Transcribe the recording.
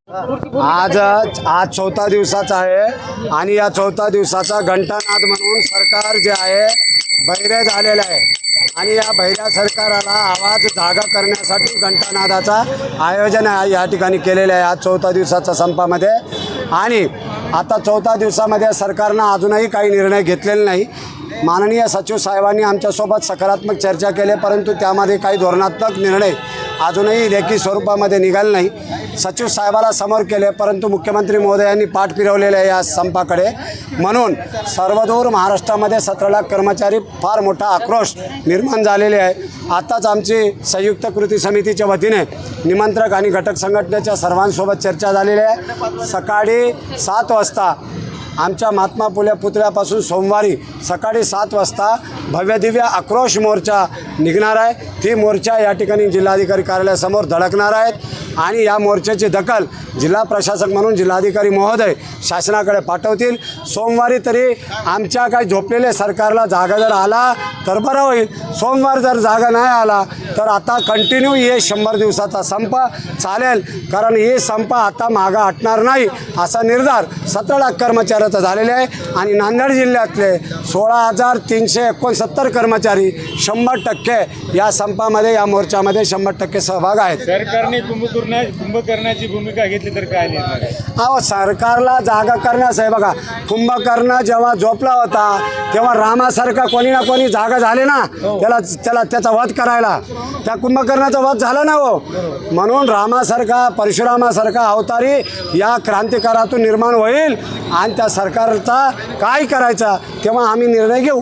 आज आज चौथा दिवसाचा आहे आणि या चौथा दिवसाचा घंटानाद म्हणून सरकार जे आहे बहिरे झालेलं आहे आणि या बहिऱ्या सरकाराला आवाज जागा करण्यासाठी घंटानादाचा आयोजन या ठिकाणी केलेलं आहे आज चौथा दिवसाच्या संपामध्ये। आणि आता चौथा दिवसामध्ये सरकारनं अजूनही काही निर्णय घेतलेले नाही। माननीय सचिव साहेबांनी आमच्यासोबत सकारात्मक चर्चा केली, परंतु त्यामध्ये काही धोरणात्मक निर्णय अजूनही लेखी स्वरूपामध्ये निघाले नाही। सचिव साहेबाला समोर केले, परंतु मुख्यमंत्री महोदयांनी पाठ फिरवलेले आहे या संपाकडे। म्हणून सर्वदूर महाराष्ट्रामध्ये 17 लाख कर्मचारी फार मोठा आक्रोश निर्माण झालेले आहे। आताच आमची संयुक्त कृती समितीच्या वतीने निमंत्रक आणि घटक संघटनेच्या सर्वांसोबत चर्चा झालेली आहे। सकाळी 7 वाजता आमच्या महात्मा फुले पुतळ्यापासून सोमवारी सकाळी 7 वाजता भव्यदिव्य आक्रोश मोर्चा निघणार आहे। ती मोर्चा या ठिकाणी जिल्हाधिकारी कार्यालयासमोर धडकणार आहेत आणि या मोर्चाची दखल जिल्हा प्रशासक म्हणून जिल्हाधिकारी महोदय शासनाकडे पाठवतील। सोमवारी तरी आमच्या काही झोपलेल्या सरकारला जागा जर आला तर बरं होईल, सोमवार जर जागा नाही आला तर आता कंटिन्यू हे 100 दिवसाचा संप चालेल, कारण हे संप आता मागं हटणार नाही असा निर्धार 17 लाख कर्मचाऱ्याचा झालेला आहे। आणि नांदेड जिल्ह्यातले 16,369 कर्मचारी 100% या संपामध्ये या मोर्चामध्ये 100% सहभाग आहेत। सरकारने कुंभकर्णाची भूमिका घेतली तर काय निर्णय आहे? अहो, सरकारला जागा करण्यास आहे बघा। कुंभकर्ण जेव्हा झोपला होता तेव्हा रामासारखा कोणी ना कोणी जागा झाले ना, त्याचा वध करायला, त्या कुंभकर्णाचा वध झाला ना हो। म्हणून रामासारखा परशुरामासारखा अवतारी या क्रांतिकारातून निर्माण होईल आणि त्या सरकारचा काय करायचा तेव्हा आम्ही निर्णय घेऊ।